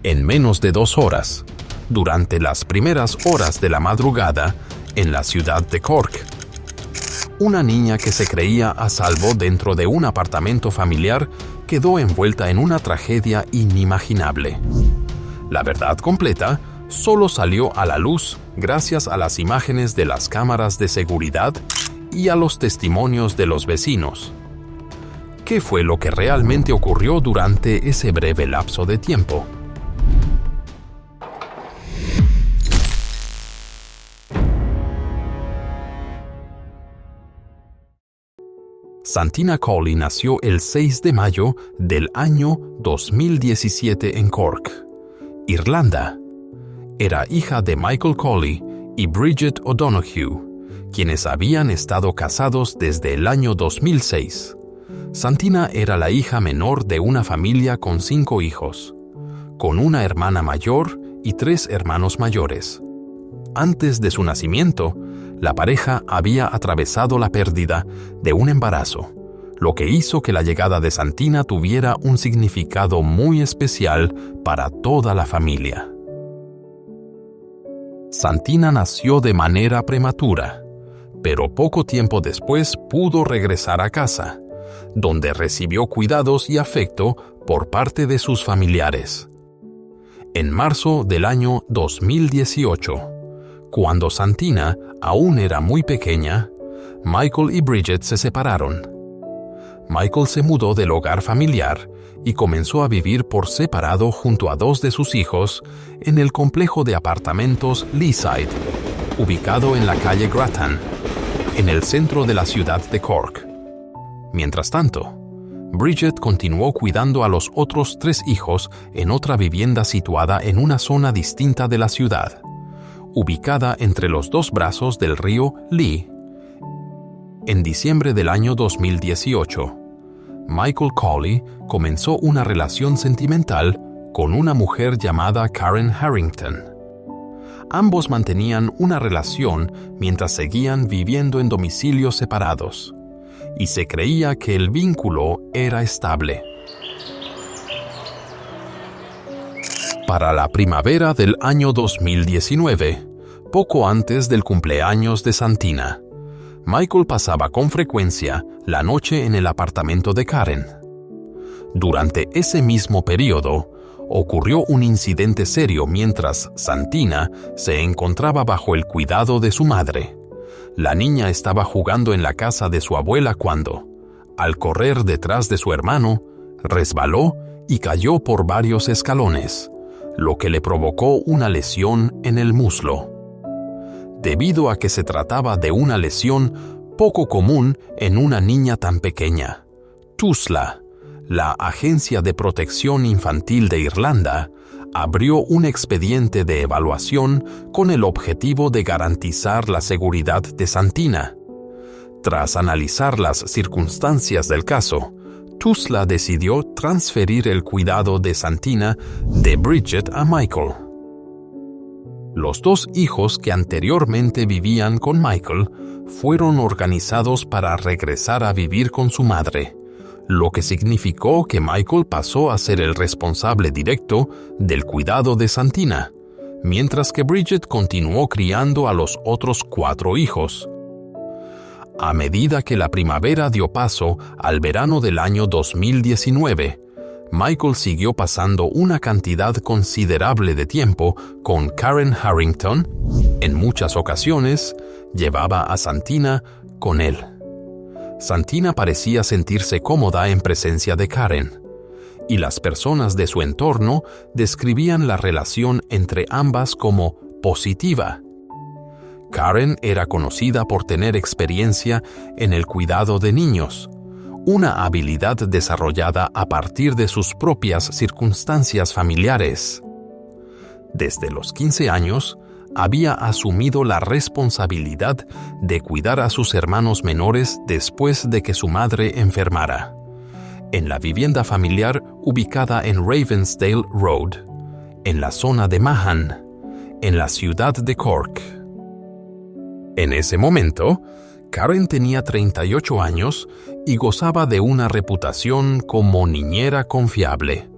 En menos de 2 horas, durante las primeras horas de la madrugada, en la ciudad de Cork, una niña que se creía a salvo dentro de un apartamento familiar quedó envuelta en una tragedia inimaginable. La verdad completa solo salió a la luz gracias a las imágenes de las cámaras de seguridad y a los testimonios de los vecinos. ¿Qué fue lo que realmente ocurrió durante ese breve lapso de tiempo? Santina Cawley nació el 6 de mayo del año 2017 en Cork, Irlanda. Era hija de Michael Cawley y Bridget O'Donoghue, quienes habían estado casados desde el año 2006. Santina era la hija menor de una familia con 5 hijos, con una hermana mayor y 3 hermanos mayores. Antes de su nacimiento, la pareja había atravesado la pérdida de un embarazo, lo que hizo que la llegada de Santina tuviera un significado muy especial para toda la familia. Santina nació de manera prematura, pero poco tiempo después pudo regresar a casa, donde recibió cuidados y afecto por parte de sus familiares. En marzo del año 2018, cuando Santina aún era muy pequeña, Michael y Bridget se separaron. Michael se mudó del hogar familiar y comenzó a vivir por separado junto a 2 de sus hijos en el complejo de apartamentos Leaside, ubicado en la calle Grattan, en el centro de la ciudad de Cork. Mientras tanto, Bridget continuó cuidando a los otros 3 hijos en otra vivienda situada en una zona distinta de la ciudad, ubicada entre los 2 brazos del río Lee. En diciembre del año 2018, Michael Cawley comenzó una relación sentimental con una mujer llamada Karen Harrington. Ambos mantenían una relación mientras seguían viviendo en domicilios separados, y se creía que el vínculo era estable. Para la primavera del año 2019, poco antes del cumpleaños de Santina, Michael pasaba con frecuencia la noche en el apartamento de Karen. Durante ese mismo periodo, ocurrió un incidente serio mientras Santina se encontraba bajo el cuidado de su madre. La niña estaba jugando en la casa de su abuela cuando, al correr detrás de su hermano, resbaló y cayó por varios escalones, lo que le provocó una lesión en el muslo. Debido a que se trataba de una lesión poco común en una niña tan pequeña, TUSLA, la Agencia de Protección Infantil de Irlanda, abrió un expediente de evaluación con el objetivo de garantizar la seguridad de Santina. Tras analizar las circunstancias del caso, TUSLA decidió transferir el cuidado de Santina de Bridget a Michael. Los 2 hijos que anteriormente vivían con Michael fueron organizados para regresar a vivir con su madre, lo que significó que Michael pasó a ser el responsable directo del cuidado de Santina, mientras que Bridget continuó criando a los otros 4 hijos. A medida que la primavera dio paso al verano del año 2019, Michael siguió pasando una cantidad considerable de tiempo con Karen Harrington. En muchas ocasiones, llevaba a Santina con él. Santina parecía sentirse cómoda en presencia de Karen, y las personas de su entorno describían la relación entre ambas como positiva. Karen era conocida por tener experiencia en el cuidado de niños, una habilidad desarrollada a partir de sus propias circunstancias familiares. Desde los 15 años, había asumido la responsabilidad de cuidar a sus hermanos menores después de que su madre enfermara, en la vivienda familiar ubicada en Ravensdale Road, en la zona de Mahon, en la ciudad de Cork. En ese momento, Karen tenía 38 años y gozaba de una reputación como niñera confiable,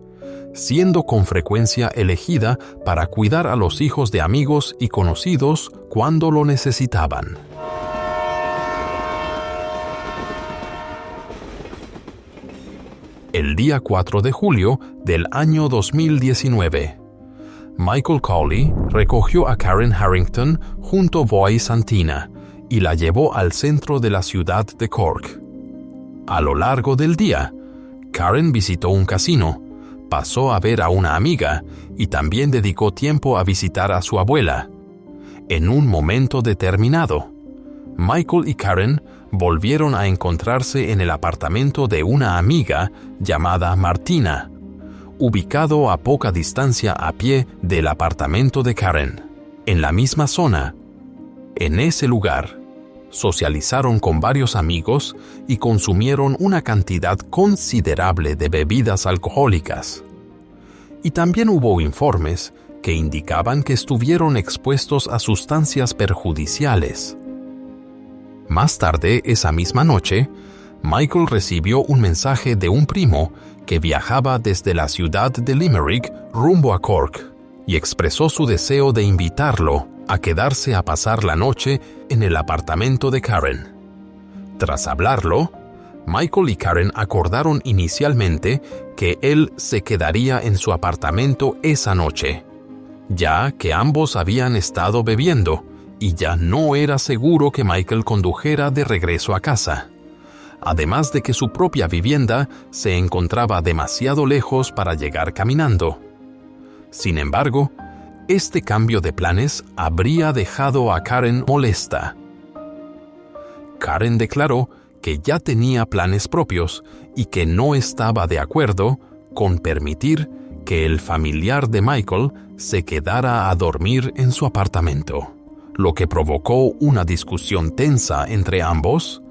siendo con frecuencia elegida para cuidar a los hijos de amigos y conocidos cuando lo necesitaban. El día 4 de julio del año 2019, Michael Cawley recogió a Karen Harrington junto a Boy Santina y la llevó al centro de la ciudad de Cork. A lo largo del día, Karen visitó un casino, pasó a ver a una amiga y también dedicó tiempo a visitar a su abuela. En un momento determinado, Michael y Karen volvieron a encontrarse en el apartamento de una amiga llamada Martina, ubicado a poca distancia a pie del apartamento de Karen. En la misma zona, en ese lugar, socializaron con varios amigos y consumieron una cantidad considerable de bebidas alcohólicas. Y también hubo informes que indicaban que estuvieron expuestos a sustancias perjudiciales. Más tarde esa misma noche, Michael recibió un mensaje de un primo que viajaba desde la ciudad de Limerick rumbo a Cork y expresó su deseo de invitarlo a quedarse a pasar la noche en el apartamento de Karen. Tras hablarlo, Michael y Karen acordaron inicialmente que él se quedaría en su apartamento esa noche, ya que ambos habían estado bebiendo y ya no era seguro que Michael condujera de regreso a casa, además de que su propia vivienda se encontraba demasiado lejos para llegar caminando. Sin embargo, este cambio de planes habría dejado a Karen molesta. Karen declaró que ya tenía planes propios y que no estaba de acuerdo con permitir que el familiar de Michael se quedara a dormir en su apartamento, lo que provocó una discusión tensa entre ambos.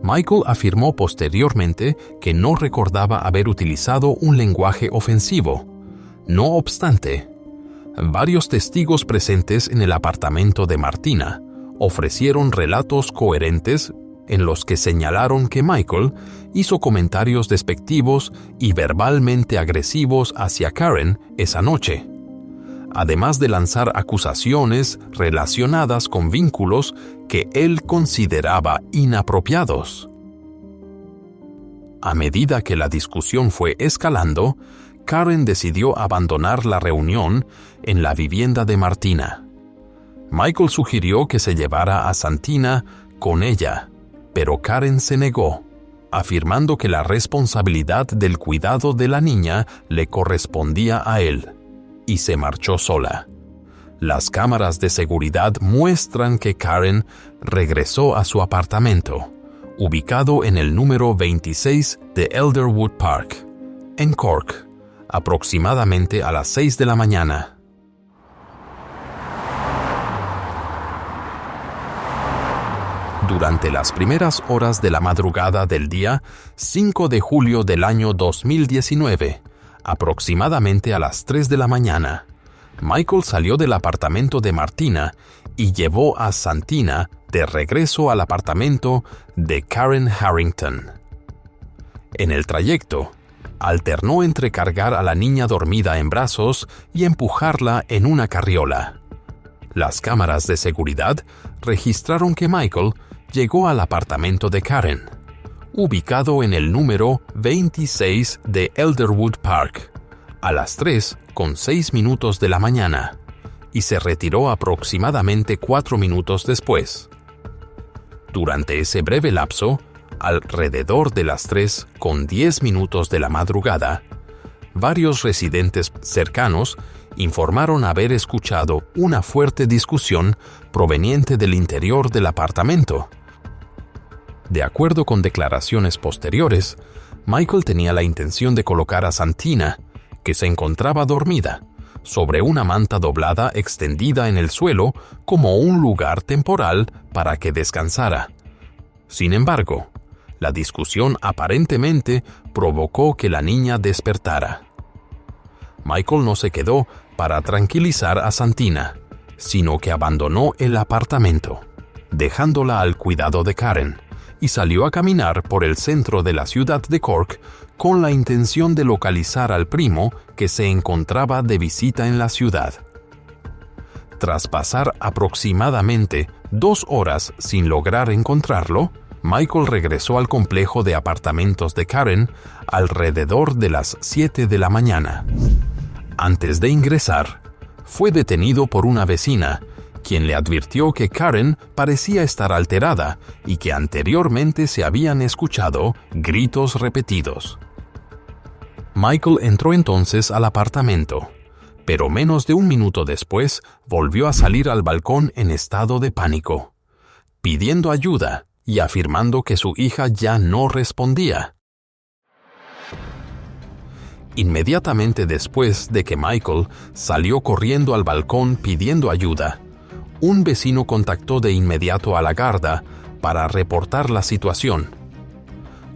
Michael afirmó posteriormente que no recordaba haber utilizado un lenguaje ofensivo. No obstante, varios testigos presentes en el apartamento de Martina ofrecieron relatos coherentes en los que señalaron que Michael hizo comentarios despectivos y verbalmente agresivos hacia Karen esa noche, además de lanzar acusaciones relacionadas con vínculos que él consideraba inapropiados. A medida que la discusión fue escalando, Karen decidió abandonar la reunión en la vivienda de Martina. Michael sugirió que se llevara a Santina con ella, pero Karen se negó, afirmando que la responsabilidad del cuidado de la niña le correspondía a él, y se marchó sola. Las cámaras de seguridad muestran que Karen regresó a su apartamento, ubicado en el número 26 de Elderwood Park, en Cork, aproximadamente a las 6 de la mañana. Durante las primeras horas de la madrugada del día 5 de julio del año 2019, aproximadamente a las 3 de la mañana, Michael salió del apartamento de Martina y llevó a Santina de regreso al apartamento de Karen Harrington. En el trayecto, alternó entre cargar a la niña dormida en brazos y empujarla en una carriola. Las cámaras de seguridad registraron que Michael llegó al apartamento de Karen, ubicado en el número 26 de Elderwood Park, a las 3:06 de la mañana, y se retiró aproximadamente 4 minutos después. Durante ese breve lapso, alrededor de las 3:10 de la madrugada, varios residentes cercanos informaron haber escuchado una fuerte discusión proveniente del interior del apartamento. De acuerdo con declaraciones posteriores, Michael tenía la intención de colocar a Santina, que se encontraba dormida, sobre una manta doblada extendida en el suelo como un lugar temporal para que descansara. Sin embargo, la discusión aparentemente provocó que la niña despertara. Michael no se quedó para tranquilizar a Santina, sino que abandonó el apartamento, dejándola al cuidado de Karen, y salió a caminar por el centro de la ciudad de Cork con la intención de localizar al primo que se encontraba de visita en la ciudad. Tras pasar aproximadamente 2 horas sin lograr encontrarlo, Michael regresó al complejo de apartamentos de Karen alrededor de las 7 de la mañana. Antes de ingresar, fue detenido por una vecina, quien le advirtió que Karen parecía estar alterada y que anteriormente se habían escuchado gritos repetidos. Michael entró entonces al apartamento, pero menos de 1 minuto después volvió a salir al balcón en estado de pánico, pidiendo ayuda y afirmando que su hija ya no respondía. Inmediatamente después de que Michael salió corriendo al balcón pidiendo ayuda, un vecino contactó de inmediato a la Garda para reportar la situación.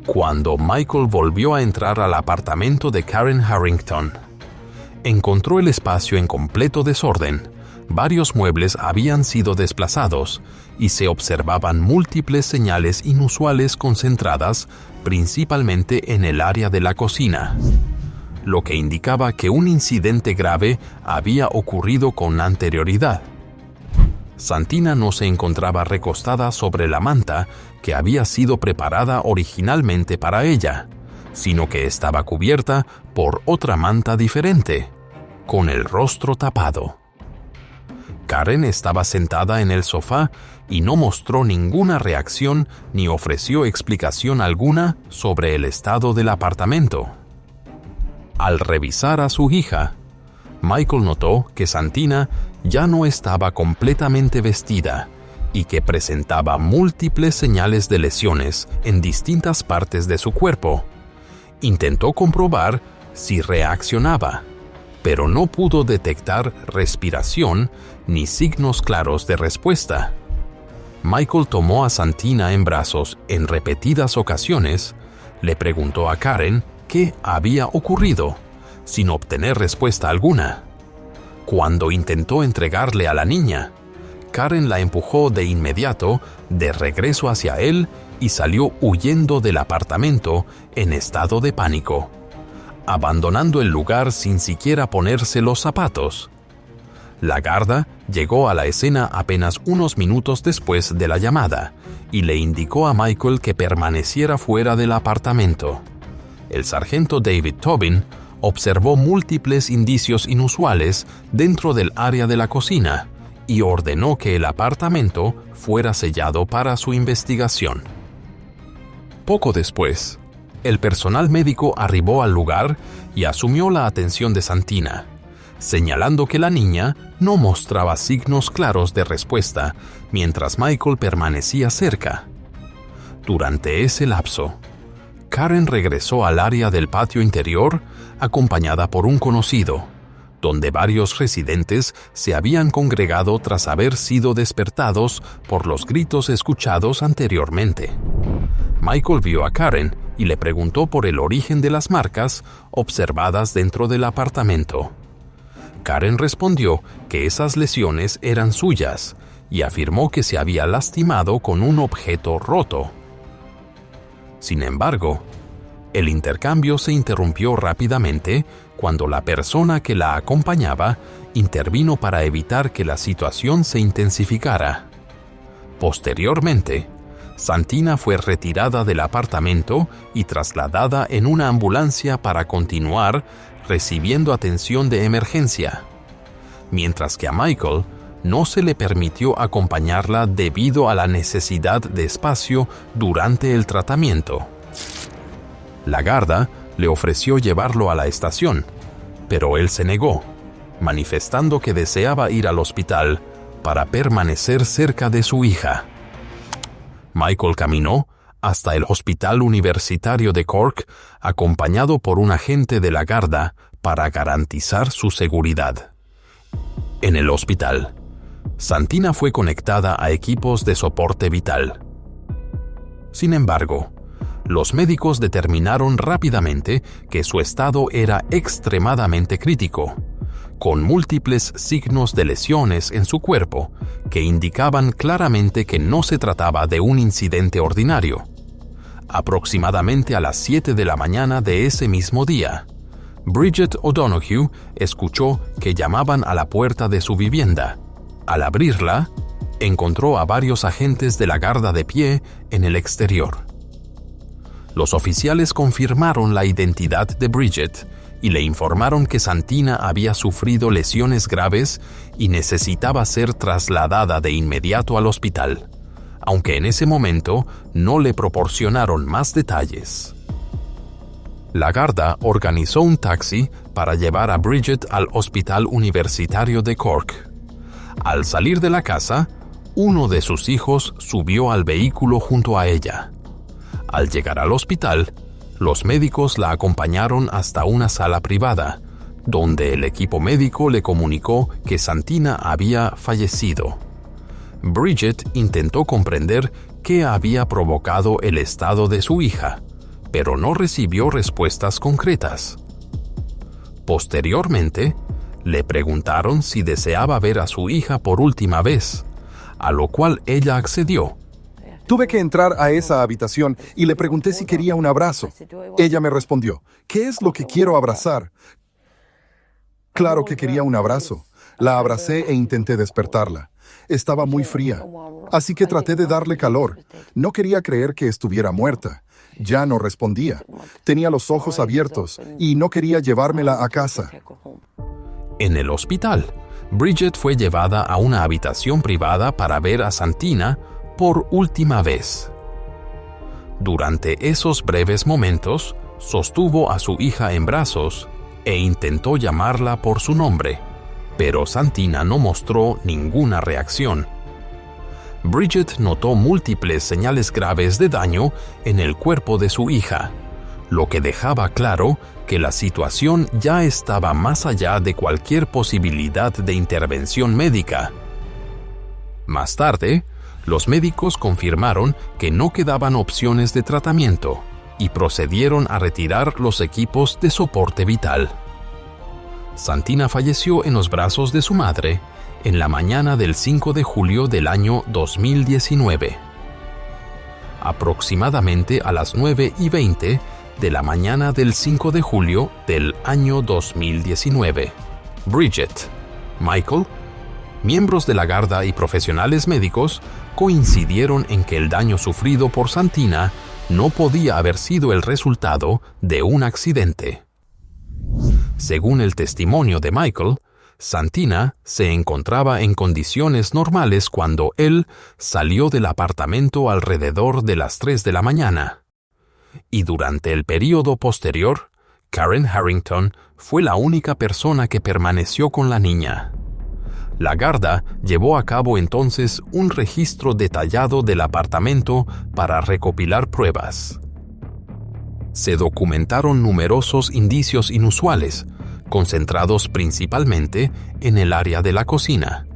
Cuando Michael volvió a entrar al apartamento de Karen Harrington, encontró el espacio en completo desorden. Varios muebles habían sido desplazados y se observaban múltiples señales inusuales concentradas principalmente en el área de la cocina, lo que indicaba que un incidente grave había ocurrido con anterioridad. Santina no se encontraba recostada sobre la manta que había sido preparada originalmente para ella, sino que estaba cubierta por otra manta diferente, con el rostro tapado. Karen estaba sentada en el sofá y no mostró ninguna reacción ni ofreció explicación alguna sobre el estado del apartamento. Al revisar a su hija, Michael notó que Santina ya no estaba completamente vestida y que presentaba múltiples señales de lesiones en distintas partes de su cuerpo. Intentó comprobar si reaccionaba, pero no pudo detectar respiración ni signos claros de respuesta. Michael tomó a Santina en brazos en repetidas ocasiones, le preguntó a Karen qué había ocurrido, sin obtener respuesta alguna. Cuando intentó entregarle a la niña, Karen la empujó de inmediato de regreso hacia él y salió huyendo del apartamento en estado de pánico, abandonando el lugar sin siquiera ponerse los zapatos. La Garda llegó a la escena apenas unos minutos después de la llamada y le indicó a Michael que permaneciera fuera del apartamento. El sargento David Tobin observó múltiples indicios inusuales dentro del área de la cocina y ordenó que el apartamento fuera sellado para su investigación. Poco después, el personal médico arribó al lugar y asumió la atención de Santina, señalando que la niña no mostraba signos claros de respuesta mientras Michael permanecía cerca. Durante ese lapso, Karen regresó al área del patio interior acompañada por un conocido, donde varios residentes se habían congregado tras haber sido despertados por los gritos escuchados anteriormente. Michael vio a Karen y le preguntó por el origen de las marcas observadas dentro del apartamento. Karen respondió que esas lesiones eran suyas y afirmó que se había lastimado con un objeto roto. Sin embargo, el intercambio se interrumpió rápidamente cuando la persona que la acompañaba intervino para evitar que la situación se intensificara. Posteriormente, Santina fue retirada del apartamento y trasladada en una ambulancia para continuar recibiendo atención de emergencia, mientras que a Michael no se le permitió acompañarla debido a la necesidad de espacio durante el tratamiento. La Garda le ofreció llevarlo a la estación, pero él se negó, manifestando que deseaba ir al hospital para permanecer cerca de su hija. Michael caminó hasta el Hospital Universitario de Cork, acompañado por un agente de la Garda para garantizar su seguridad. En el hospital, Santina fue conectada a equipos de soporte vital. Sin embargo, los médicos determinaron rápidamente que su estado era extremadamente crítico, con múltiples signos de lesiones en su cuerpo que indicaban claramente que no se trataba de un incidente ordinario. Aproximadamente a las 7 de la mañana de ese mismo día, Bridget O'Donoghue escuchó que llamaban a la puerta de su vivienda. Al abrirla, encontró a varios agentes de la Garda de pie en el exterior. Los oficiales confirmaron la identidad de Bridget y le informaron que Santina había sufrido lesiones graves y necesitaba ser trasladada de inmediato al hospital, aunque en ese momento no le proporcionaron más detalles. La Garda organizó un taxi para llevar a Bridget al Hospital Universitario de Cork. Al salir de la casa, uno de sus hijos subió al vehículo junto a ella. Al llegar al hospital, los médicos la acompañaron hasta una sala privada, donde el equipo médico le comunicó que Santina había fallecido. Bridget intentó comprender qué había provocado el estado de su hija, pero no recibió respuestas concretas. Posteriormente, le preguntaron si deseaba ver a su hija por última vez, a lo cual ella accedió. Tuve que entrar a esa habitación y le pregunté si quería un abrazo. Ella me respondió, ¿qué es lo que quiero abrazar? Claro que quería un abrazo. La abracé e intenté despertarla. Estaba muy fría, así que traté de darle calor. No quería creer que estuviera muerta. Ya no respondía. Tenía los ojos abiertos y no quería llevármela a casa. En el hospital, Bridget fue llevada a una habitación privada para ver a Santina por última vez. Durante esos breves momentos, sostuvo a su hija en brazos e intentó llamarla por su nombre, pero Santina no mostró ninguna reacción. Bridget notó múltiples señales graves de daño en el cuerpo de su hija, lo que dejaba claro que la situación ya estaba más allá de cualquier posibilidad de intervención médica. Más tarde, los médicos confirmaron que no quedaban opciones de tratamiento y procedieron a retirar los equipos de soporte vital. Santina falleció en los brazos de su madre en la mañana del 5 de julio del año 2019. Aproximadamente a las 9:20 de la mañana del 5 de julio del año 2019, Bridget, Michael, miembros de la Garda y profesionales médicos coincidieron en que el daño sufrido por Santina no podía haber sido el resultado de un accidente. Según el testimonio de Michael, Santina se encontraba en condiciones normales cuando él salió del apartamento alrededor de las 3 de la mañana. Y durante el período posterior, Karen Harrington fue la única persona que permaneció con la niña. La Garda llevó a cabo entonces un registro detallado del apartamento para recopilar pruebas. Se documentaron numerosos indicios inusuales, concentrados principalmente en el área de la cocina,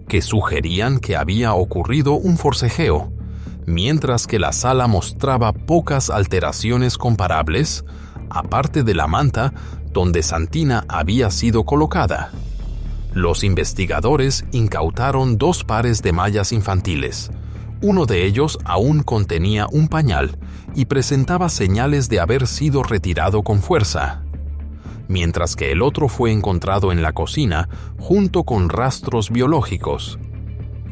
que sugerían que había ocurrido un forcejeo, mientras que la sala mostraba pocas alteraciones comparables, aparte de la manta donde Santina había sido colocada. Los investigadores incautaron 2 pares de mallas infantiles. Uno de ellos aún contenía un pañal y presentaba señales de haber sido retirado con fuerza, mientras que el otro fue encontrado en la cocina junto con rastros biológicos.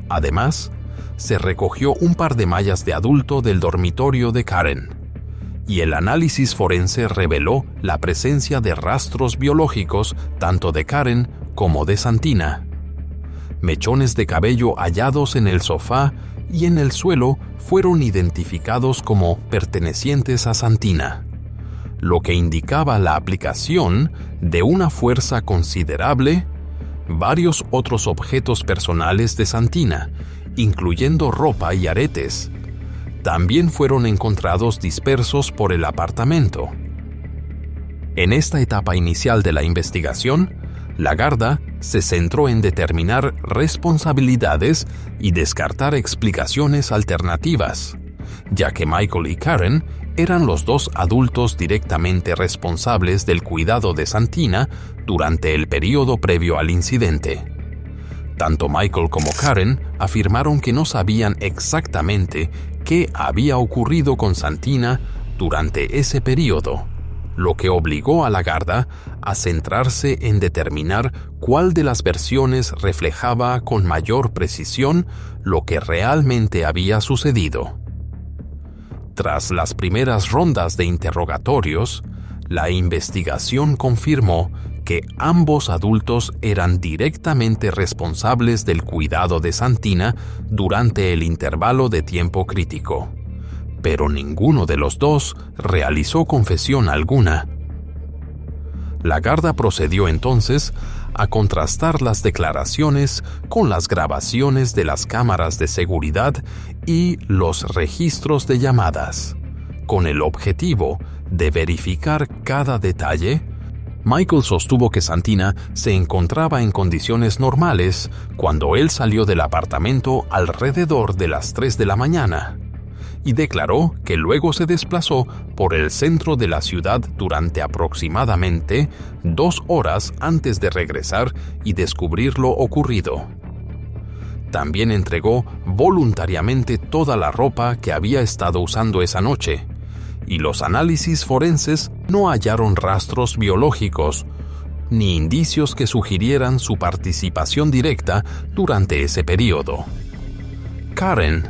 Además, se recogió un par de mallas de adulto del dormitorio de Karen, y el análisis forense reveló la presencia de rastros biológicos tanto de Karen como de Santina. Mechones de cabello hallados en el sofá y en el suelo fueron identificados como pertenecientes a Santina, lo que indicaba la aplicación de una fuerza considerable. Varios otros objetos personales de Santina, incluyendo ropa y aretes, también fueron encontrados dispersos por el apartamento. En esta etapa inicial de la investigación, la Garda se centró en determinar responsabilidades y descartar explicaciones alternativas, ya que Michael y Karen eran los 2 adultos directamente responsables del cuidado de Santina durante el período previo al incidente. Tanto Michael como Karen afirmaron que no sabían exactamente qué qué había ocurrido con Santina durante ese periodo, lo que obligó a la Garda a centrarse en determinar cuál de las versiones reflejaba con mayor precisión lo que realmente había sucedido. Tras las primeras rondas de interrogatorios, la investigación confirmó que ambos adultos eran directamente responsables del cuidado de Santina durante el intervalo de tiempo crítico, pero ninguno de los dos realizó confesión alguna. La Garda procedió entonces a contrastar las declaraciones con las grabaciones de las cámaras de seguridad y los registros de llamadas, con el objetivo de verificar cada detalle. Michael sostuvo que Santina se encontraba en condiciones normales cuando él salió del apartamento alrededor de las 3 de la mañana, y declaró que luego se desplazó por el centro de la ciudad durante aproximadamente 2 horas antes de regresar y descubrir lo ocurrido. También entregó voluntariamente toda la ropa que había estado usando esa noche, y los análisis forenses no hallaron rastros biológicos ni indicios que sugirieran su participación directa durante ese periodo. Karen,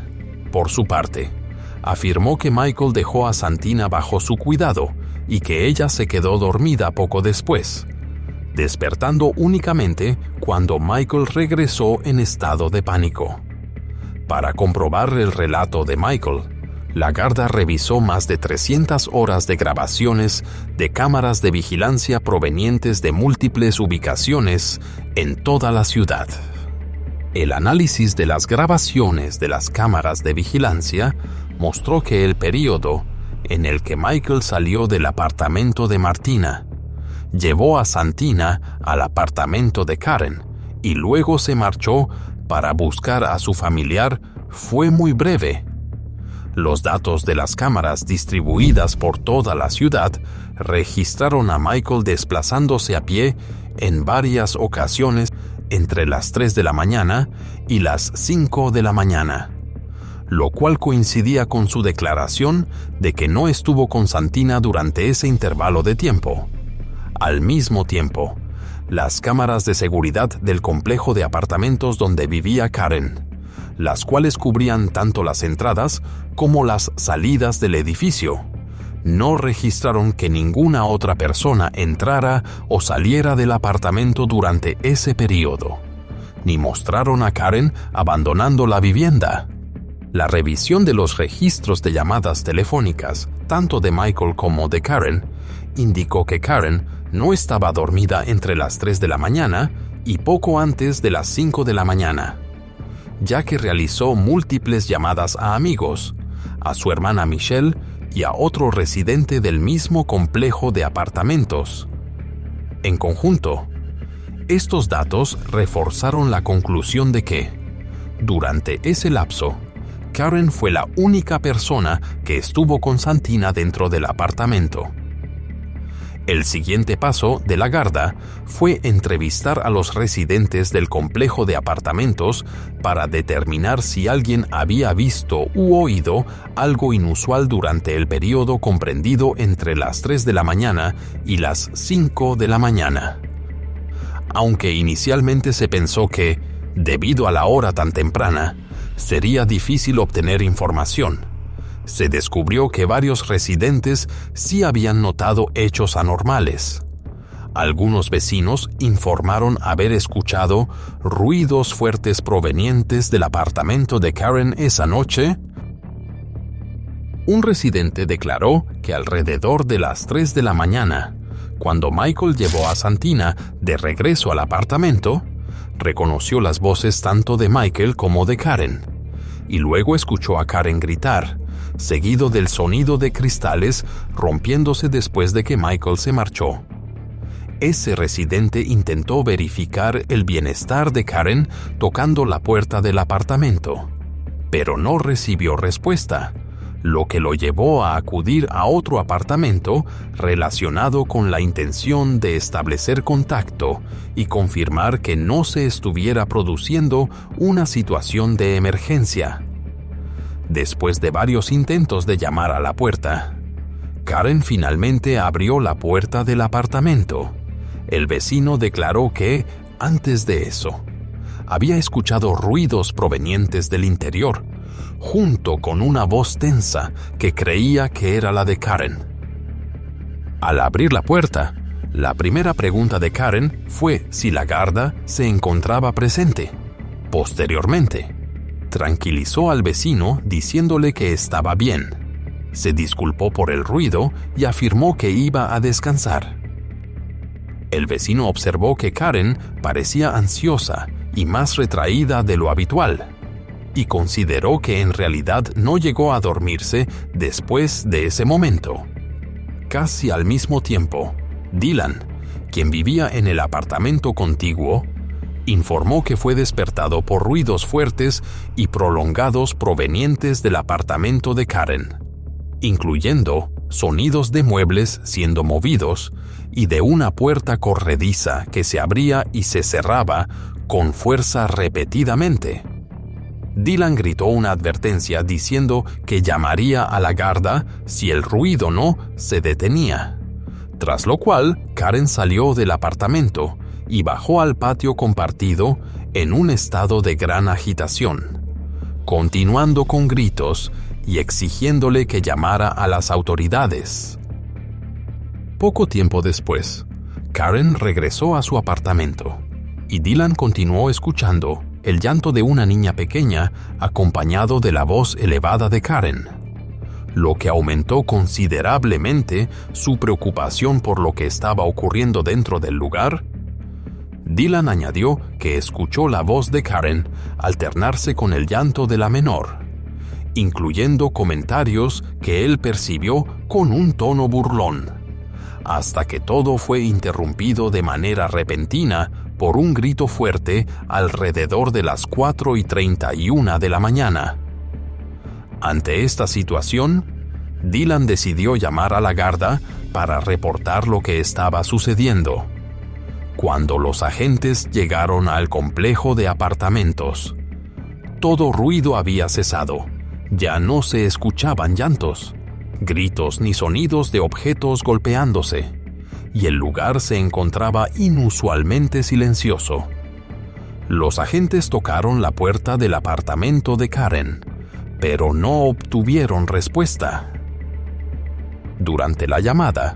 por su parte, afirmó que Michael dejó a Santina bajo su cuidado y que ella se quedó dormida poco después, despertando únicamente cuando Michael regresó en estado de pánico. Para comprobar el relato de Michael, la Garda revisó más de 300 horas de grabaciones de cámaras de vigilancia provenientes de múltiples ubicaciones en toda la ciudad. El análisis de las grabaciones de las cámaras de vigilancia mostró que el período en el que Michael salió del apartamento de Martina, llevó a Santina al apartamento de Karen y luego se marchó para buscar a su familiar fue muy breve. Los datos de las cámaras distribuidas por toda la ciudad registraron a Michael desplazándose a pie en varias ocasiones entre las 3 de la mañana y las 5 de la mañana, lo cual coincidía con su declaración de que no estuvo con Santina durante ese intervalo de tiempo. Al mismo tiempo, las cámaras de seguridad del complejo de apartamentos donde vivía Karen, las cuales cubrían tanto las entradas como las salidas del edificio, no registraron que ninguna otra persona entrara o saliera del apartamento durante ese periodo, ni mostraron a Karen abandonando la vivienda. La revisión de los registros de llamadas telefónicas, tanto de Michael como de Karen, indicó que Karen no estaba dormida entre las 3 de la mañana y poco antes de las 5 de la mañana, ya que realizó múltiples llamadas a amigos, a su hermana Michelle y a otro residente del mismo complejo de apartamentos. En conjunto, estos datos reforzaron la conclusión de que, durante ese lapso, Karen fue la única persona que estuvo con Santina dentro del apartamento. El siguiente paso de la Garda fue entrevistar a los residentes del complejo de apartamentos para determinar si alguien había visto u oído algo inusual durante el periodo comprendido entre las 3 de la mañana y las 5 de la mañana. Aunque inicialmente se pensó que, debido a la hora tan temprana, sería difícil obtener información, se descubrió que varios residentes sí habían notado hechos anormales. Algunos vecinos informaron haber escuchado ruidos fuertes provenientes del apartamento de Karen esa noche. Un residente declaró que alrededor de las 3 de la mañana, cuando Michael llevó a Santina de regreso al apartamento, reconoció las voces tanto de Michael como de Karen, y luego escuchó a Karen gritar, seguido del sonido de cristales rompiéndose después de que Michael se marchó. Ese residente intentó verificar el bienestar de Karen tocando la puerta del apartamento, pero no recibió respuesta, lo que lo llevó a acudir a otro apartamento relacionado con la intención de establecer contacto y confirmar que no se estuviera produciendo una situación de emergencia. Después de varios intentos de llamar a la puerta, Karen finalmente abrió la puerta del apartamento. El vecino declaró que, antes de eso, había escuchado ruidos provenientes del interior, junto con una voz tensa que creía que era la de Karen. Al abrir la puerta, la primera pregunta de Karen fue si la garda se encontraba presente. Posteriormente, tranquilizó al vecino diciéndole que estaba bien. Se disculpó por el ruido y afirmó que iba a descansar. El vecino observó que Karen parecía ansiosa y más retraída de lo habitual, y consideró que en realidad no llegó a dormirse después de ese momento. Casi al mismo tiempo, Dylan, quien vivía en el apartamento contiguo, informó que fue despertado por ruidos fuertes y prolongados provenientes del apartamento de Karen, incluyendo sonidos de muebles siendo movidos y de una puerta corrediza que se abría y se cerraba con fuerza repetidamente. Dylan gritó una advertencia diciendo que llamaría a la garda si el ruido no se detenía, tras lo cual Karen salió del apartamento y bajó al patio compartido en un estado de gran agitación, continuando con gritos y exigiéndole que llamara a las autoridades. Poco tiempo después, Karen regresó a su apartamento y Dylan continuó escuchando el llanto de una niña pequeña acompañado de la voz elevada de Karen, lo que aumentó considerablemente su preocupación por lo que estaba ocurriendo dentro del lugar. Dylan añadió que escuchó la voz de Karen alternarse con el llanto de la menor, incluyendo comentarios que él percibió con un tono burlón, hasta que todo fue interrumpido de manera repentina por un grito fuerte alrededor de las 4:31 de la mañana. Ante esta situación, Dylan decidió llamar a la garda para reportar lo que estaba sucediendo. Cuando los agentes llegaron al complejo de apartamentos, todo ruido había cesado. Ya no se escuchaban llantos, gritos ni sonidos de objetos golpeándose, y el lugar se encontraba inusualmente silencioso. Los agentes tocaron la puerta del apartamento de Karen, pero no obtuvieron respuesta. Durante la llamada,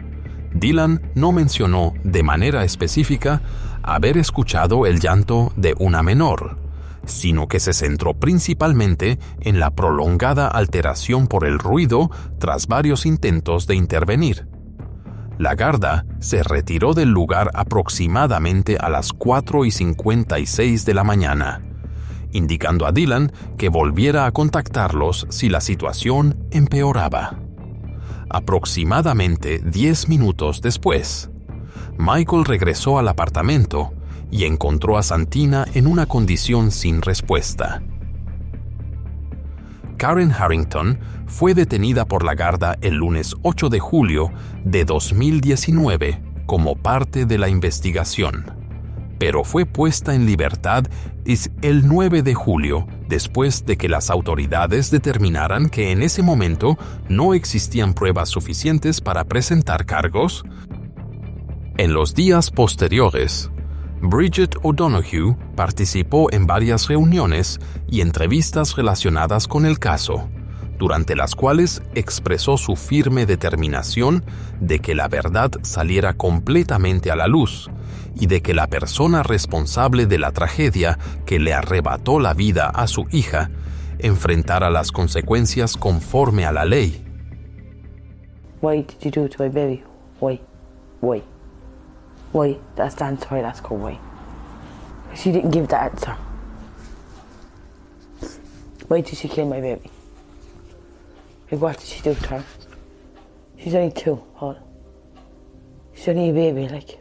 Dylan no mencionó de manera específica haber escuchado el llanto de una menor, sino que se centró principalmente en la prolongada alteración por el ruido tras varios intentos de intervenir. La garda se retiró del lugar aproximadamente a las 4:56 de la mañana, indicando a Dylan que volviera a contactarlos si la situación empeoraba. Aproximadamente 10 minutos después, Michael regresó al apartamento y encontró a Santina en una condición sin respuesta. Karen Harrington fue detenida por la garda el lunes 8 de julio de 2019 como parte de la investigación, pero fue puesta en libertad el 9 de julio después de que las autoridades determinaran que en ese momento no existían pruebas suficientes para presentar cargos. En los días posteriores, Bridget O'Donoghue participó en varias reuniones y entrevistas relacionadas con el caso, durante las cuales expresó su firme determinación de que la verdad saliera completamente a la luz y de que la persona responsable de la tragedia que le arrebató la vida a su hija enfrentara las consecuencias conforme a la ley. Why did you do it to my baby? Why? Why? Why? That's the answer I'd ask her, why? She didn't give the answer. Why did she kill my baby? Like, what did she do to her? She's only 2, Paul. She's only a baby, like,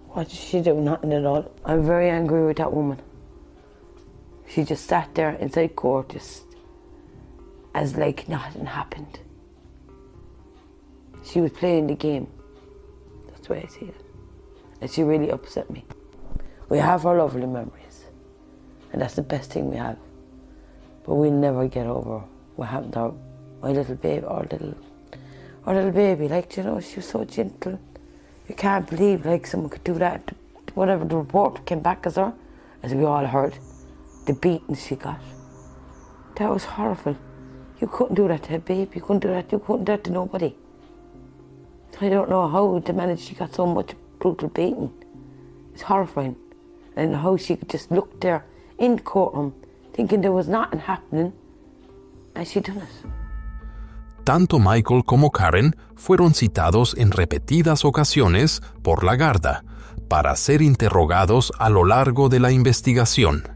what did she do? Nothing at all. I'm very angry with that woman. She just sat there inside court, just as like nothing happened. She was playing the game. That's the way I see it. And she really upset me. We have our lovely memories, and that's the best thing we have. But we'll never get over what happened to my little baby, our little baby, like, you know, she was so gentle. You can't believe, like, someone could do that. Whatever the report came back as her, as we all heard, the beating she got. That was horrible. You couldn't do that to a baby, you couldn't do that to nobody. I don't know how they managed, she got so much brutal beating. It's horrifying. And how she could just look there in the courtroom, thinking there was nothing happening, and she done it. Tanto Michael como Karen fueron citados en repetidas ocasiones por la Garda para ser interrogados a lo largo de la investigación.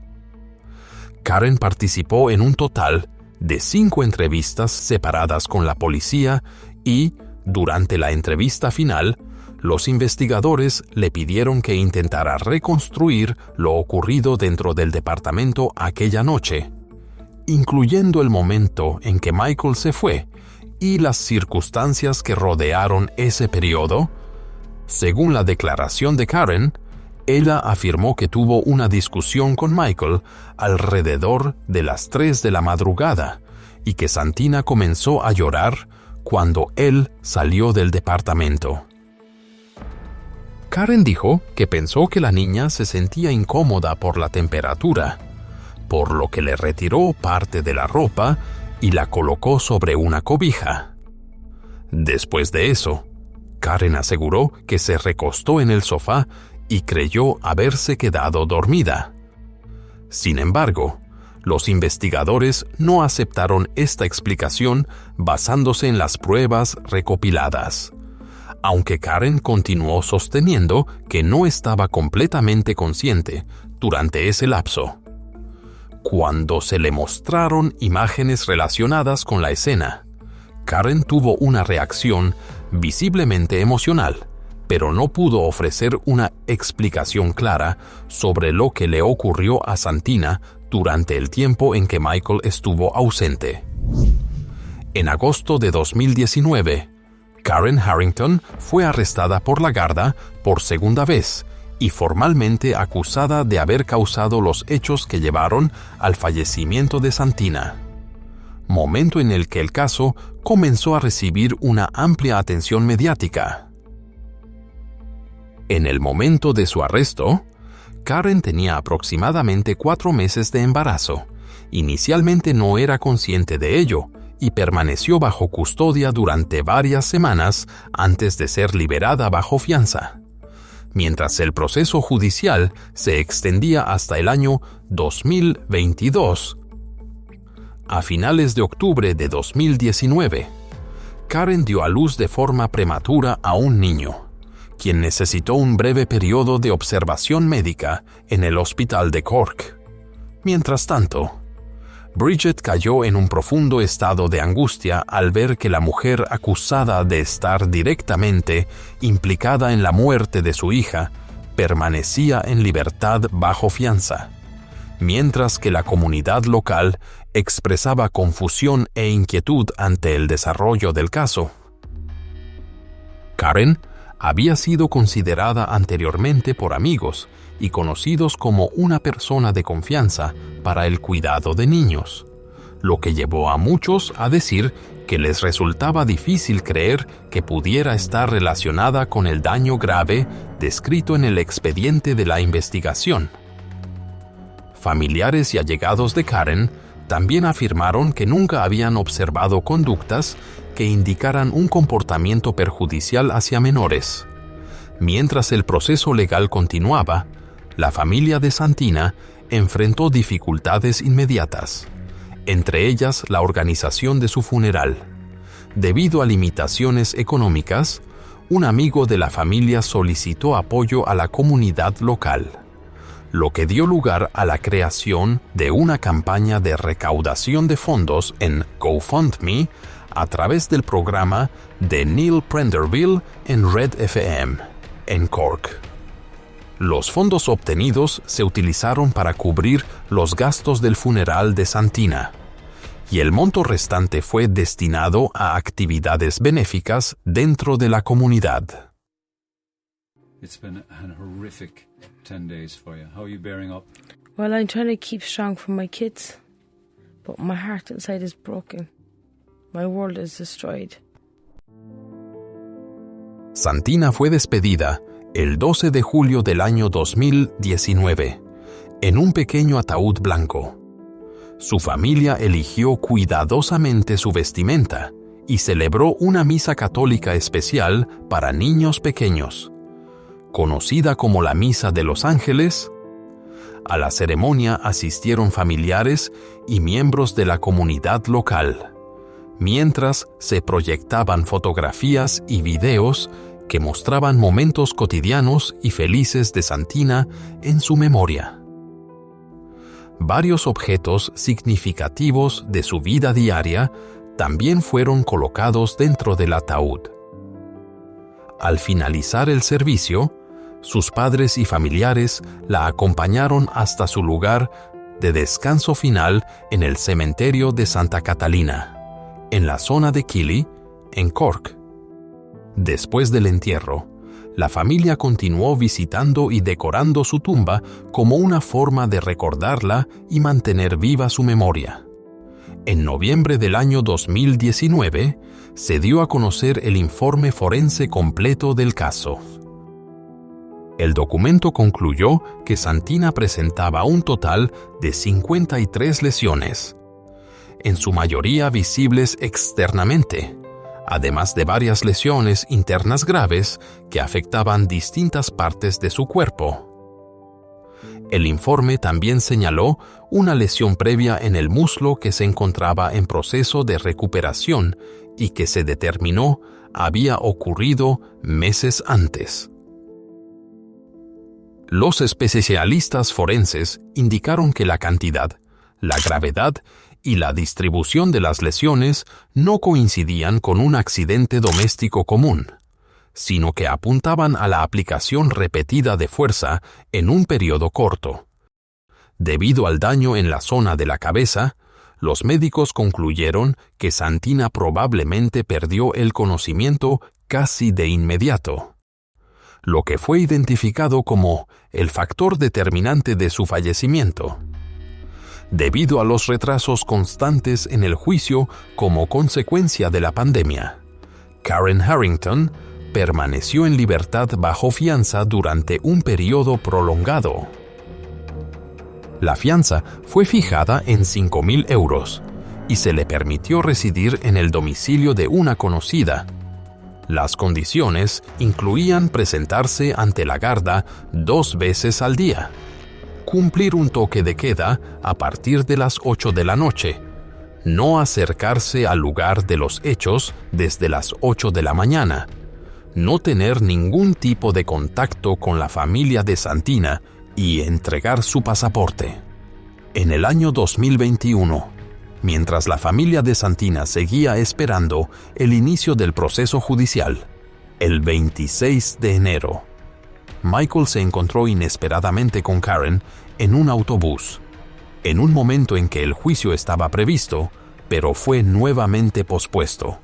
Karen participó en un total de 5 entrevistas separadas con la policía y, durante la entrevista final, los investigadores le pidieron que intentara reconstruir lo ocurrido dentro del departamento aquella noche, incluyendo el momento en que Michael se fue y las circunstancias que rodearon ese periodo. Según la declaración de Karen, ella afirmó que tuvo una discusión con Michael alrededor de las 3 de la madrugada y que Santina comenzó a llorar cuando él salió del departamento. Karen dijo que pensó que la niña se sentía incómoda por la temperatura, por lo que le retiró parte de la ropa y la colocó sobre una cobija. Después de eso, Karen aseguró que se recostó en el sofá y creyó haberse quedado dormida. Sin embargo, los investigadores no aceptaron esta explicación basándose en las pruebas recopiladas, aunque Karen continuó sosteniendo que no estaba completamente consciente durante ese lapso. Cuando se le mostraron imágenes relacionadas con la escena, Karen tuvo una reacción visiblemente emocional, pero no pudo ofrecer una explicación clara sobre lo que le ocurrió a Santina durante el tiempo en que Michael estuvo ausente. En agosto de 2019, Karen Harrington fue arrestada por la Garda por segunda vez y formalmente acusada de haber causado los hechos que llevaron al fallecimiento de Santina, momento en el que el caso comenzó a recibir una amplia atención mediática. En el momento de su arresto, Karen tenía aproximadamente 4 meses de embarazo. Inicialmente no era consciente de ello y permaneció bajo custodia durante varias semanas antes de ser liberada bajo fianza, mientras el proceso judicial se extendía hasta el año 2022. A finales de octubre de 2019, Karen dio a luz de forma prematura a un niño, quien necesitó un breve periodo de observación médica en el hospital de Cork. Mientras tanto, Bridget cayó en un profundo estado de angustia al ver que la mujer acusada de estar directamente implicada en la muerte de su hija permanecía en libertad bajo fianza, mientras que la comunidad local expresaba confusión e inquietud ante el desarrollo del caso. Karen había sido considerada anteriormente por amigos y conocidos como una persona de confianza para el cuidado de niños, lo que llevó a muchos a decir que les resultaba difícil creer que pudiera estar relacionada con el daño grave descrito en el expediente de la investigación. Familiares y allegados de Karen también afirmaron que nunca habían observado conductas que indicaran un comportamiento perjudicial hacia menores. Mientras el proceso legal continuaba, la familia de Santina enfrentó dificultades inmediatas, entre ellas la organización de su funeral. Debido a limitaciones económicas, un amigo de la familia solicitó apoyo a la comunidad local, lo que dio lugar a la creación de una campaña de recaudación de fondos en GoFundMe a través del programa de Neil Prenderville en Red FM, en Cork. Los fondos obtenidos se utilizaron para cubrir los gastos del funeral de Santina, y el monto restante fue destinado a actividades benéficas dentro de la comunidad. It's been an horrific 10 days for you. How are you bearing up? Well, I'm trying to keep strong for my kids, But my heart inside is broken. My world is destroyed. Santina fue despedida el 12 de julio del año 2019 en un pequeño ataúd blanco. Su familia eligió cuidadosamente su vestimenta y celebró una misa católica especial para niños pequeños, conocida como la Misa de los Ángeles. A la ceremonia asistieron familiares y miembros de la comunidad local, mientras se proyectaban fotografías y videos que mostraban momentos cotidianos y felices de Santina en su memoria. Varios objetos significativos de su vida diaria también fueron colocados dentro del ataúd. Al finalizar el servicio, sus padres y familiares la acompañaron hasta su lugar de descanso final en el cementerio de Santa Catalina, en la zona de Killy, en Cork. Después del entierro, la familia continuó visitando y decorando su tumba como una forma de recordarla y mantener viva su memoria. En noviembre del año 2019, se dio a conocer el informe forense completo del caso. El documento concluyó que Santina presentaba un total de 53 lesiones, en su mayoría visibles externamente, además de varias lesiones internas graves que afectaban distintas partes de su cuerpo. El informe también señaló una lesión previa en el muslo que se encontraba en proceso de recuperación y que se determinó había ocurrido meses antes. Los especialistas forenses indicaron que la cantidad, la gravedad y la distribución de las lesiones no coincidían con un accidente doméstico común, sino que apuntaban a la aplicación repetida de fuerza en un periodo corto. Debido al daño en la zona de la cabeza, los médicos concluyeron que Santina probablemente perdió el conocimiento casi de inmediato, lo que fue identificado como el factor determinante de su fallecimiento. Debido a los retrasos constantes en el juicio como consecuencia de la pandemia, Karen Harrington permaneció en libertad bajo fianza durante un periodo prolongado. La fianza fue fijada en 5,000 euros y se le permitió residir en el domicilio de una conocida. Las condiciones incluían presentarse ante la Garda 2 veces al día, cumplir un toque de queda a partir de las 8 de la noche, no acercarse al lugar de los hechos desde las 8 de la mañana, no tener ningún tipo de contacto con la familia de Santina y entregar su pasaporte. En el año 2021, mientras la familia de Santina seguía esperando el inicio del proceso judicial, el 26 de enero, Michael se encontró inesperadamente con Karen en un autobús, en un momento en que el juicio estaba previsto, pero fue nuevamente pospuesto.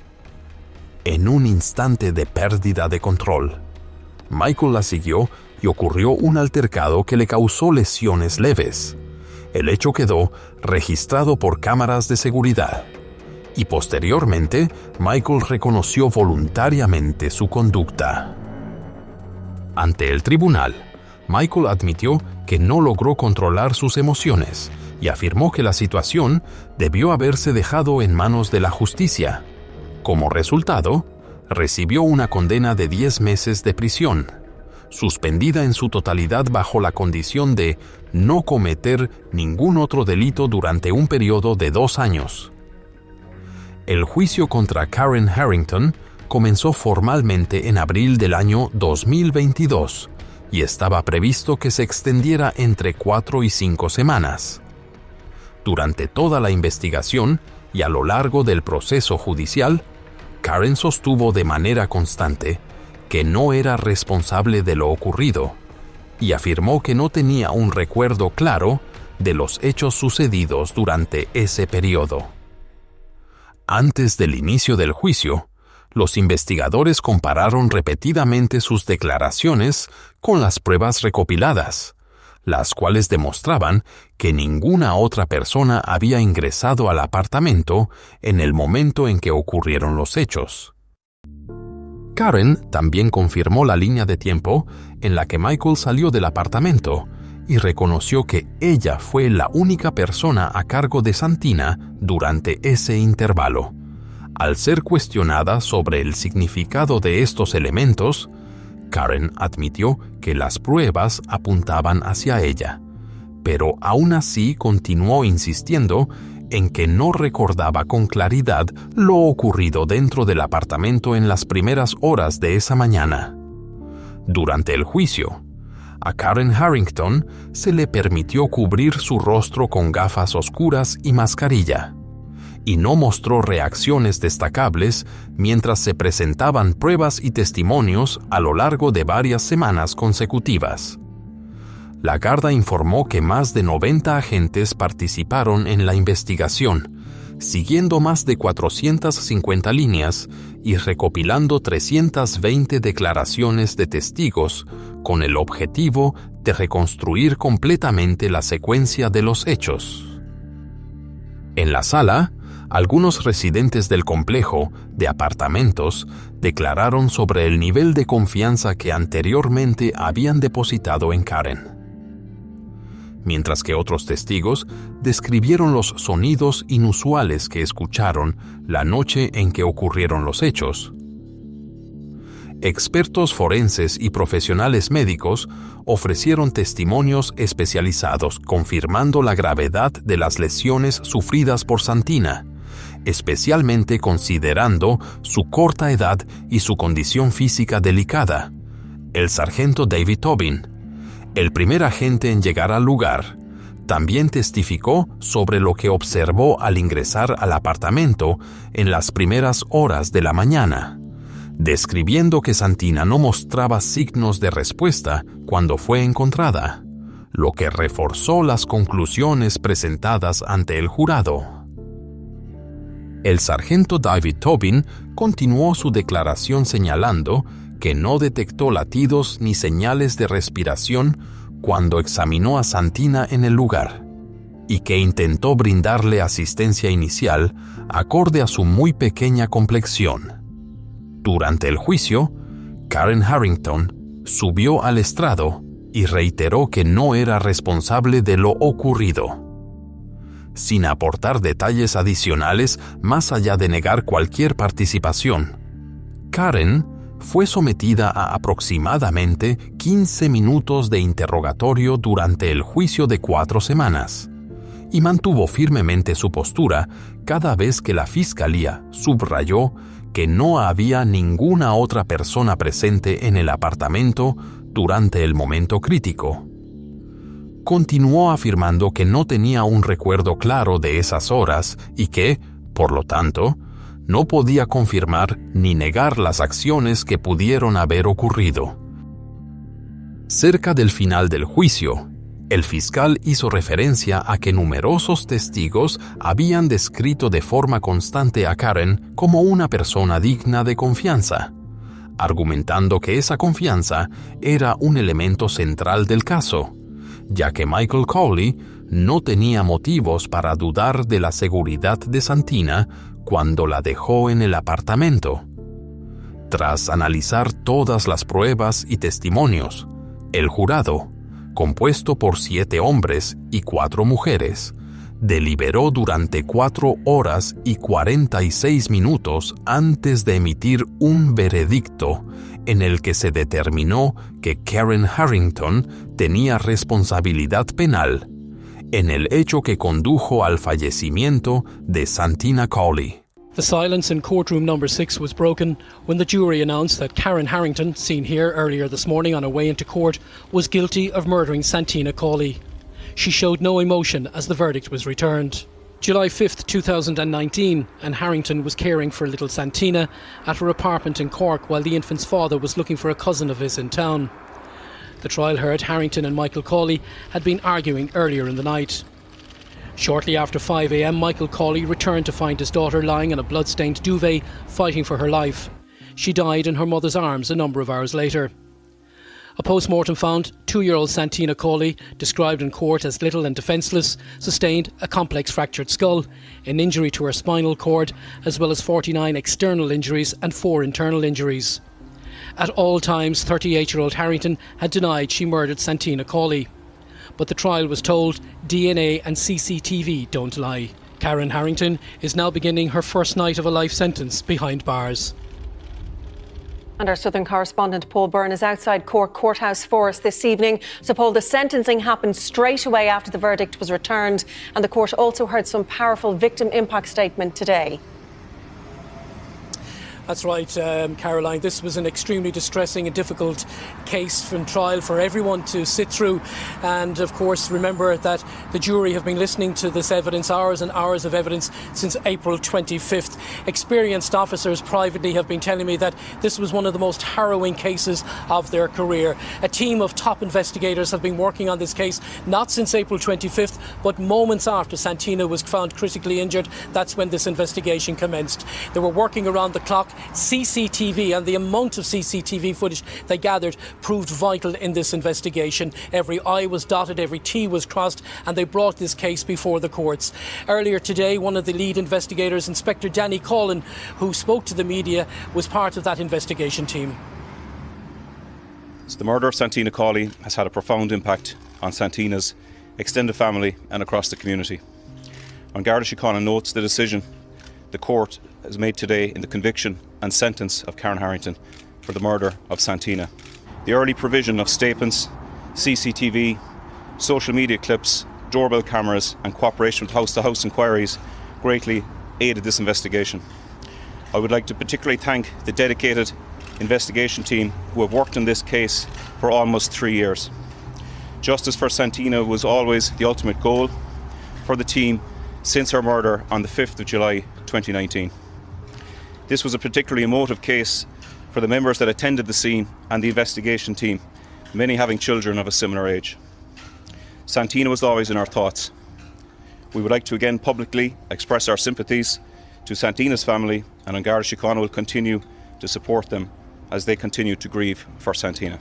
En un instante de pérdida de control, Michael la siguió y ocurrió un altercado que le causó lesiones leves. El hecho quedó registrado por cámaras de seguridad y posteriormente Michael reconoció voluntariamente su conducta. Ante el tribunal, Michael admitió que no logró controlar sus emociones y afirmó que la situación debió haberse dejado en manos de la justicia. Como resultado, recibió una condena de 10 meses de prisión, suspendida en su totalidad bajo la condición de no cometer ningún otro delito durante un periodo de 2 años. El juicio contra Karen Harrington comenzó formalmente en abril del año 2022 y estaba previsto que se extendiera entre 4 y 5 semanas. Durante toda la investigación y a lo largo del proceso judicial, Karen sostuvo de manera constante que no era responsable de lo ocurrido y afirmó que no tenía un recuerdo claro de los hechos sucedidos durante ese periodo. Antes del inicio del juicio, los investigadores compararon repetidamente sus declaraciones con las pruebas recopiladas, las cuales demostraban que ninguna otra persona había ingresado al apartamento en el momento en que ocurrieron los hechos. Karen también confirmó la línea de tiempo en la que Michael salió del apartamento y reconoció que ella fue la única persona a cargo de Santina durante ese intervalo. Al ser cuestionada sobre el significado de estos elementos, Karen admitió que las pruebas apuntaban hacia ella, pero aún así continuó insistiendo en que no recordaba con claridad lo ocurrido dentro del apartamento en las primeras horas de esa mañana. Durante el juicio, a Karen Harrington se le permitió cubrir su rostro con gafas oscuras y mascarilla, y no mostró reacciones destacables mientras se presentaban pruebas y testimonios a lo largo de varias semanas consecutivas. La Garda informó que más de 90 agentes participaron en la investigación, siguiendo más de 450 líneas y recopilando 320 declaraciones de testigos con el objetivo de reconstruir completamente la secuencia de los hechos. En la sala, algunos residentes del complejo de apartamentos declararon sobre el nivel de confianza que anteriormente habían depositado en Karen, mientras que otros testigos describieron los sonidos inusuales que escucharon la noche en que ocurrieron los hechos. Expertos forenses y profesionales médicos ofrecieron testimonios especializados confirmando la gravedad de las lesiones sufridas por Santina, especialmente considerando su corta edad y su condición física delicada. El sargento David Tobin, el primer agente en llegar al lugar, también testificó sobre lo que observó al ingresar al apartamento en las primeras horas de la mañana, describiendo que Santina no mostraba signos de respuesta cuando fue encontrada, lo que reforzó las conclusiones presentadas ante el jurado. El sargento David Tobin continuó su declaración señalando que no detectó latidos ni señales de respiración cuando examinó a Santina en el lugar, y que intentó brindarle asistencia inicial acorde a su muy pequeña complexión. Durante el juicio, Karen Harrington subió al estrado y reiteró que no era responsable de lo ocurrido, sin aportar detalles adicionales más allá de negar cualquier participación. Karen fue sometida a aproximadamente 15 minutos de interrogatorio durante el juicio de 4 semanas y mantuvo firmemente su postura cada vez que la fiscalía subrayó que no había ninguna otra persona presente en el apartamento durante el momento crítico. Continuó afirmando que no tenía un recuerdo claro de esas horas y que, por lo tanto, no podía confirmar ni negar las acciones que pudieron haber ocurrido. Cerca del final del juicio, el fiscal hizo referencia a que numerosos testigos habían descrito de forma constante a Karen como una persona digna de confianza, argumentando que esa confianza era un elemento central del caso, ya que Michael Cawley no tenía motivos para dudar de la seguridad de Santina cuando la dejó en el apartamento. Tras analizar todas las pruebas y testimonios, el jurado, compuesto por 7 hombres y 4 mujeres, deliberó durante 4 horas y 46 minutos antes de emitir un veredicto en el que se determinó que Karen Harrington tenía responsabilidad penal en el hecho que condujo al fallecimiento de Santina Cawley. The silence in courtroom number 6 was broken when the jury announced that Karen Harrington, seen here earlier this morning on her way into court, was guilty of murdering Santina Cawley. She showed no emotion as the verdict was returned. July 5th, 2019, and Harrington was caring for little Santina at her apartment in Cork while the infant's father was looking for a cousin of his in town. The trial heard Harrington and Michael Cawley had been arguing earlier in the night. Shortly after 5 a.m, Michael Cawley returned to find his daughter lying in a blood-stained duvet, fighting for her life. She died in her mother's arms a number of hours later. A post-mortem found 2-year-old Santina Cawley, described in court as little and defenceless, sustained a complex fractured skull, an injury to her spinal cord, as well as 49 external injuries and 4 internal injuries. At all times, 38-year-old Harrington had denied she murdered Santina Cawley. But the trial was told DNA and CCTV don't lie. Karen Harrington is now beginning her first night of a life sentence behind bars. And our Southern correspondent Paul Byrne is outside Cork Courthouse for us this evening. So Paul, the sentencing happened straight away after the verdict was returned, and the court also heard some powerful victim impact statement today. That's right, Caroline. This was an extremely distressing and difficult case from trial for everyone to sit through. And of course, remember that the jury have been listening to this evidence, hours and hours of evidence, since April 25th. Experienced officers privately have been telling me that this was one of the most harrowing cases of their career. A team of top investigators have been working on this case, not since April 25th, but moments after Santina was found critically injured. That's when this investigation commenced. They were working around the clock. CCTV and the amount of CCTV footage they gathered proved vital in this investigation. Every I was dotted, every T was crossed, and they brought this case before the courts. Earlier today, one of the lead investigators, Inspector Danny Collin, who spoke to the media, was part of that investigation team. So the murder of Santina Cawley has had a profound impact on Santina's extended family and across the community. An Garda Síochána notes the decision the court has made today in the conviction and sentence of Karen Harrington for the murder of Santina. The early provision of statements, CCTV, social media clips, doorbell cameras and cooperation with house-to-house inquiries greatly aided this investigation. I would like to particularly thank the dedicated investigation team who have worked on this case for almost 3 years. Justice for Santina was always the ultimate goal for the team since her murder on the 5th of July 2019. This was a particularly emotive case for the members that attended the scene and the investigation team, many having children of a similar age. Santina was always in our thoughts. We would like to again publicly express our sympathies to Santina's family, and An Garda Síochána will continue to support them as they continue to grieve for Santina.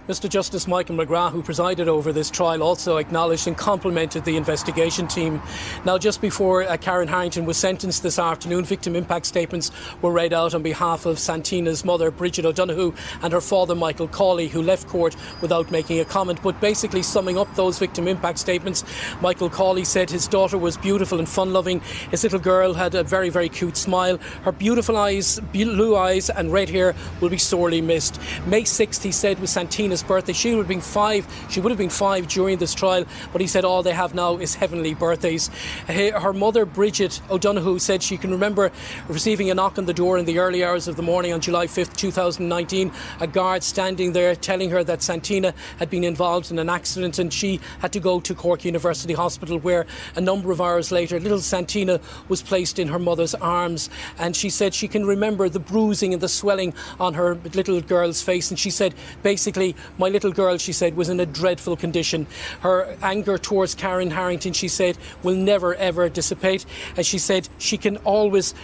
Mr. Justice Michael McGrath, who presided over this trial, also acknowledged and complimented the investigation team. Now, just before Karen Harrington was sentenced this afternoon, victim impact statements were read out on behalf of Santina's mother, Bridget O'Donoghue, and her father, Michael Cawley, who left court without making a comment. But basically, summing up those victim impact statements, Michael Cawley said his daughter was beautiful and fun-loving. His little girl had a very, very cute smile. Her beautiful eyes, blue eyes and red hair will be sorely missed. May 6th, he said, was Santina's birthday. She would have been 5 during this trial, but he said all they have now is heavenly birthdays. Her mother, Bridget O'Donoghue, said she can remember receiving a knock on the door in the early hours of the morning on July 5th, 2019, a guard standing there telling her that Santina had been involved in an accident and she had to go to Cork University Hospital, where a number of hours later little Santina was placed in her mother's arms. And she said she can remember the bruising and the swelling on her little girl's face, and she said basically, my little girl, she said, was in a dreadful condition. Her anger towards Karen Harrington, she said, will never ever dissipate. And she said she can always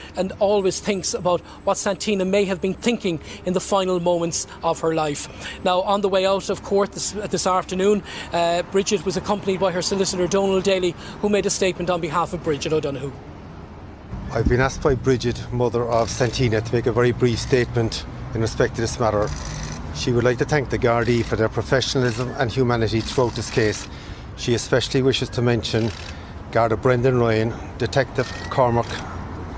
thinks about what Santina may have been thinking in the final moments of her life. Now, on the way out of court this afternoon, Bridget was accompanied by her solicitor, Donald Daly, who made a statement on behalf of Bridget O'Donoghue. I've been asked by Bridget, mother of Santina, to make a very brief statement in respect to this matter. She would like to thank the Gardaí for their professionalism and humanity throughout this case. She especially wishes to mention Garda Brendan Ryan, Detective Cormac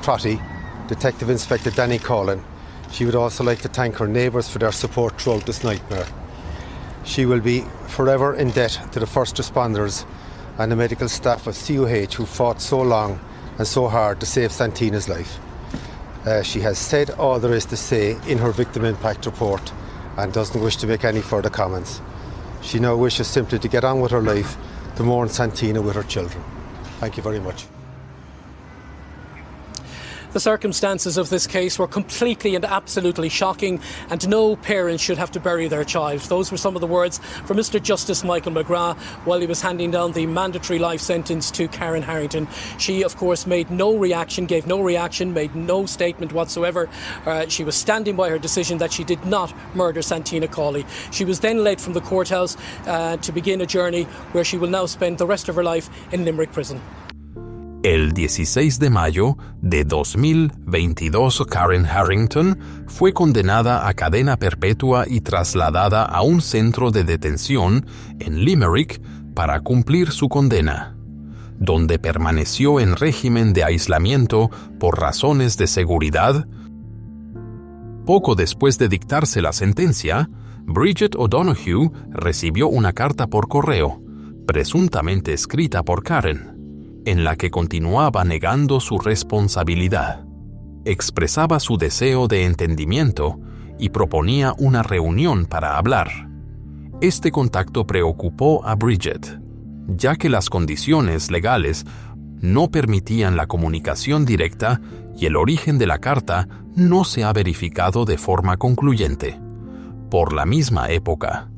Trotty, Detective Inspector Danny Collin. She would also like to thank her neighbours for their support throughout this nightmare. She will be forever in debt to the first responders and the medical staff of CUH who fought so long and so hard to save Santina's life. She has said all there is to say in her victim impact report and doesn't wish to make any further comments. She now wishes simply to get on with her life, to mourn Santina with her children. Thank you very much. The circumstances of this case were completely and absolutely shocking, and no parents should have to bury their child. Those were some of the words from Mr. Justice Michael McGrath while he was handing down the mandatory life sentence to Karen Harrington. She, of course, made no reaction, gave no reaction, made no statement whatsoever. She was standing by her decision that she did not murder Santina Cawley. She was then led from the courthouse to begin a journey where she will now spend the rest of her life in Limerick Prison. El 16 de mayo de 2022, Karen Harrington fue condenada a cadena perpetua y trasladada a un centro de detención en Limerick para cumplir su condena, donde permaneció en régimen de aislamiento por razones de seguridad. Poco después de dictarse la sentencia, Bridget O'Donoghue recibió una carta por correo, presuntamente escrita por Karen, en la que continuaba negando su responsabilidad. Expresaba su deseo de entendimiento y proponía una reunión para hablar. Este contacto preocupó a Bridget, ya que las condiciones legales no permitían la comunicación directa y el origen de la carta no se ha verificado de forma concluyente. Por la misma época,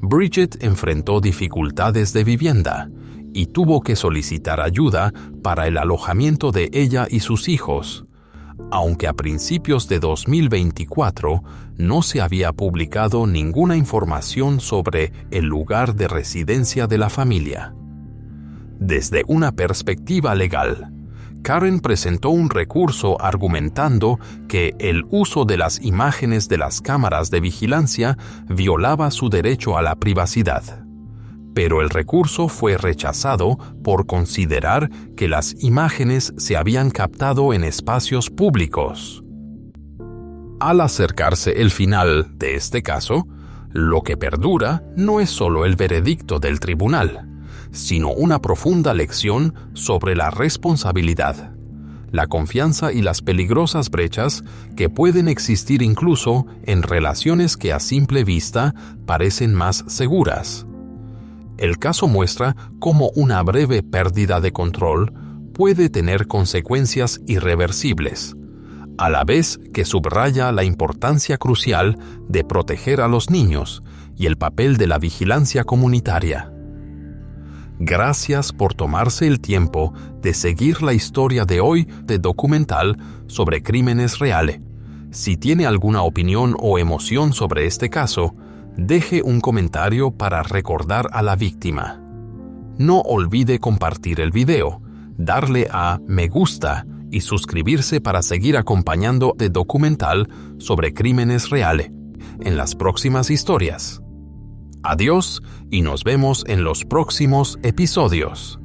Bridget enfrentó dificultades de vivienda y tuvo que solicitar ayuda para el alojamiento de ella y sus hijos, aunque a principios de 2024 no se había publicado ninguna información sobre el lugar de residencia de la familia. Desde una perspectiva legal, Karen presentó un recurso argumentando que el uso de las imágenes de las cámaras de vigilancia violaba su derecho a la privacidad. Pero el recurso fue rechazado por considerar que las imágenes se habían captado en espacios públicos. Al acercarse el final de este caso, lo que perdura no es solo el veredicto del tribunal, sino una profunda lección sobre la responsabilidad, la confianza y las peligrosas brechas que pueden existir incluso en relaciones que a simple vista parecen más seguras. El caso muestra cómo una breve pérdida de control puede tener consecuencias irreversibles, a la vez que subraya la importancia crucial de proteger a los niños y el papel de la vigilancia comunitaria. Gracias por tomarse el tiempo de seguir la historia de hoy de documental sobre crímenes reales. Si tiene alguna opinión o emoción sobre este caso, deje un comentario para recordar a la víctima. No olvide compartir el video, darle a me gusta y suscribirse para seguir acompañando de documental sobre crímenes reales en las próximas historias. Adiós y nos vemos en los próximos episodios.